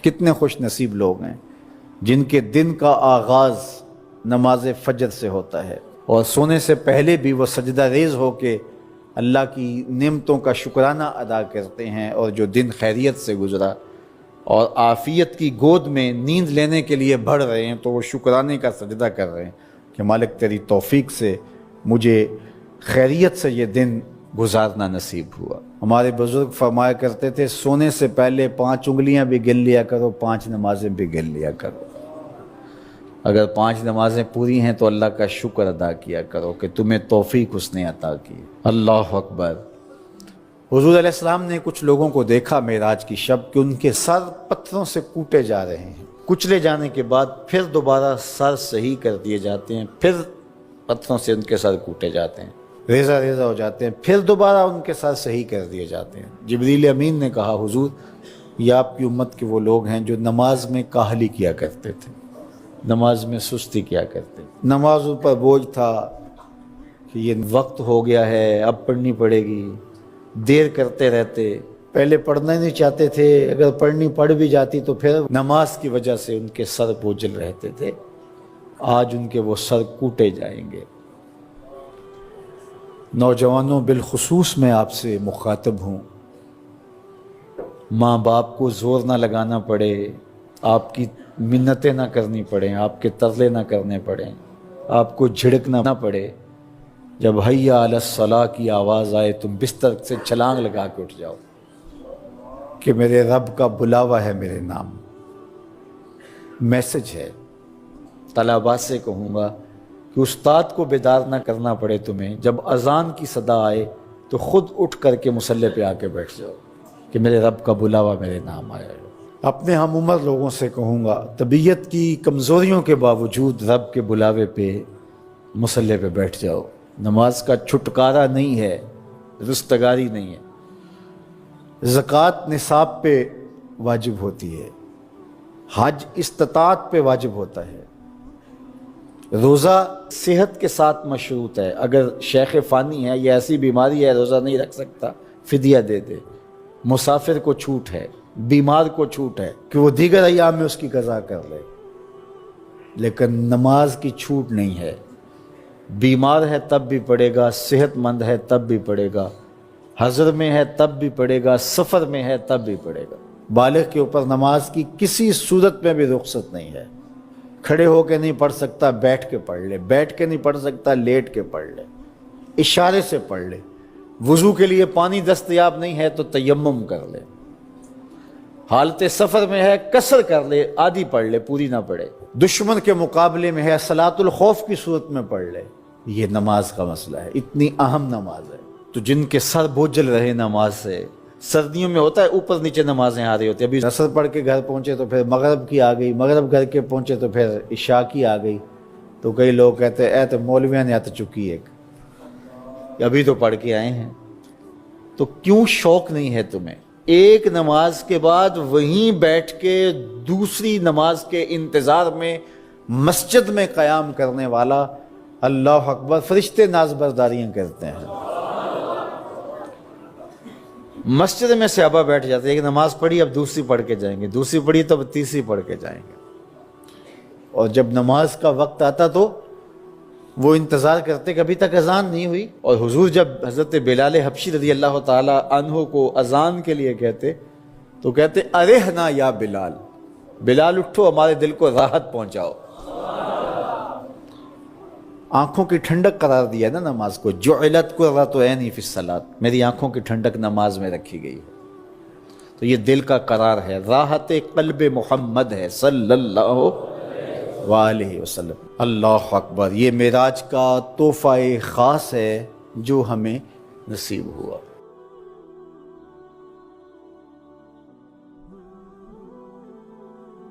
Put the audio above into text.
کتنے خوش نصیب لوگ ہیں جن کے دن کا آغاز نماز فجر سے ہوتا ہے اور سونے سے پہلے بھی وہ سجدہ ریز ہو کے اللہ کی نعمتوں کا شکرانہ ادا کرتے ہیں، اور جو دن خیریت سے گزرا اور عافیت کی گود میں نیند لینے کے لیے بڑھ رہے ہیں تو وہ شکرانے کا سجدہ کر رہے ہیں کہ مالک تیری توفیق سے مجھے خیریت سے یہ دن گزارنا نصیب ہوا۔ ہمارے بزرگ فرمایا کرتے تھے سونے سے پہلے 5 انگلیاں بھی گن لیا کرو، 5 نمازیں بھی گن لیا کرو۔ اگر 5 نمازیں پوری ہیں تو اللہ کا شکر ادا کیا کرو کہ تمہیں توفیق اس نے عطا کی۔ اللہ اکبر۔ حضور علیہ السلام نے کچھ لوگوں کو دیکھا معراج کی شب کہ ان کے سر پتھروں سے کوٹے جا رہے ہیں، کچلے جانے کے بعد پھر دوبارہ سر صحیح کر دیے جاتے ہیں، پھر پتھروں سے ان کے سر کوٹے جاتے ہیں، ریزہ ریزہ ہو جاتے ہیں، پھر دوبارہ ان کے سر صحیح کر دیے جاتے ہیں۔ جبریل امین نے کہا حضور یہ آپ کی امت کے وہ لوگ ہیں جو نماز میں کاہلی کیا کرتے تھے، نماز میں سستی کیا کرتے تھے، نمازوں پر بوجھ تھا کہ یہ وقت ہو گیا ہے اب پڑھنی پڑے گی، دیر کرتے رہتے، پہلے پڑھنا ہی نہیں چاہتے تھے، اگر پڑھنی پڑھ بھی جاتی تو پھر نماز کی وجہ سے ان کے سر بوجھل رہتے تھے، آج ان کے وہ سر کوٹے جائیں گے۔ نوجوانوں بالخصوص میں آپ سے مخاطب ہوں، ماں باپ کو زور نہ لگانا پڑے، آپ کی منتیں نہ کرنی پڑیں، آپ کے ترلے نہ کرنے پڑیں، آپ کو جھڑکنا نہ پڑے، جب حیا علی الصلاۃ کی آواز آئے تم بستر سے چھلانگ لگا کے اٹھ جاؤ کہ میرے رب کا بلاوا ہے میرے نام۔ میسج ہے، طلباء سے کہوں گا کہ استاد کو بیدار نہ کرنا پڑے تمہیں، جب اذان کی صدا آئے تو خود اٹھ کر کے مصلی پہ آ کے بیٹھ جاؤ کہ میرے رب کا بلاوا میرے نام آیا ہے۔ اپنے ہم عمر لوگوں سے کہوں گا طبیعت کی کمزوریوں کے باوجود رب کے بلاوے پہ مصلی پہ بیٹھ جاؤ۔ نماز کا چھٹکارا نہیں ہے، رستگاری نہیں ہے۔ زکوٰۃ نصاب پہ واجب ہوتی ہے، حج استطاعت پہ واجب ہوتا ہے، روزہ صحت کے ساتھ مشروط ہے، اگر شیخ فانی ہے یا ایسی بیماری ہے روزہ نہیں رکھ سکتا فدیہ دے دے۔ مسافر کو چھوٹ ہے، بیمار کو چھوٹ ہے کہ وہ دیگر ایام میں اس کی قضا کر لے، لیکن نماز کی چھوٹ نہیں ہے۔ بیمار ہے تب بھی پڑھے گا، صحت مند ہے تب بھی پڑھے گا، حضر میں ہے تب بھی پڑھے گا، سفر میں ہے تب بھی پڑھے گا۔ بالغ کے اوپر نماز کی کسی صورت میں بھی رخصت نہیں ہے۔ کھڑے ہو کے نہیں پڑھ سکتا بیٹھ کے پڑھ لے، بیٹھ کے نہیں پڑھ سکتا لیٹ کے پڑھ لے، اشارے سے پڑھ لے، وضو کے لیے پانی دستیاب نہیں ہے تو تیمم کر لے، حالت سفر میں ہے قصر کر لے، آدھی پڑھ لے پوری نہ پڑھے، دشمن کے مقابلے میں ہے صلاۃ الخوف کی صورت میں پڑھ لے۔ یہ نماز کا مسئلہ ہے، اتنی اہم نماز ہے۔ تو جن کے سر بوجھل رہے نماز سے، سردیوں میں ہوتا ہے اوپر نیچے نمازیں آ رہی ہوتی ہیں، ابھی عصر پڑھ کے گھر پہنچے تو پھر مغرب کی آ گئی، مغرب گھر کے پہنچے تو پھر عشاء کی آ گئی، تو کئی لوگ کہتے ہیں اے تو مولویاں نے آت چکی ایک، ابھی تو پڑھ کے آئے ہیں۔ تو کیوں شوق نہیں ہے تمہیں؟ ایک نماز کے بعد وہیں بیٹھ کے دوسری نماز کے انتظار میں مسجد میں قیام کرنے والا، اللہ اکبر، فرشتے ناز برداریاں کرتے ہیں۔ مسجد میں صحابہ بیٹھ جاتے ہیں، ایک نماز پڑھی اب دوسری پڑھ کے جائیں گے، دوسری پڑھی تو اب تیسری پڑھ کے جائیں گے، اور جب نماز کا وقت آتا تو وہ انتظار کرتے کہ ابھی تک اذان نہیں ہوئی۔ اور حضور جب حضرت بلال حبشی رضی اللہ تعالی عنہ کو اذان کے لیے کہتے تو کہتے ارحنا یا بلال، بلال اٹھو ہمارے دل کو راحت پہنچاؤ۔ آنکھوں کی ٹھنڈک قرار دیا نا نماز کو، جعلت قرۃ عینی فی الصلاۃ، میری آنکھوں کی ٹھنڈک نماز میں رکھی گئی ہے۔ تو یہ دل کا قرار ہے، راحت قلب محمد ہے صلی اللہ وآلہ وسلم۔ اللہ اکبر، یہ معراج کا تحفہ خاص ہے جو ہمیں نصیب ہوا۔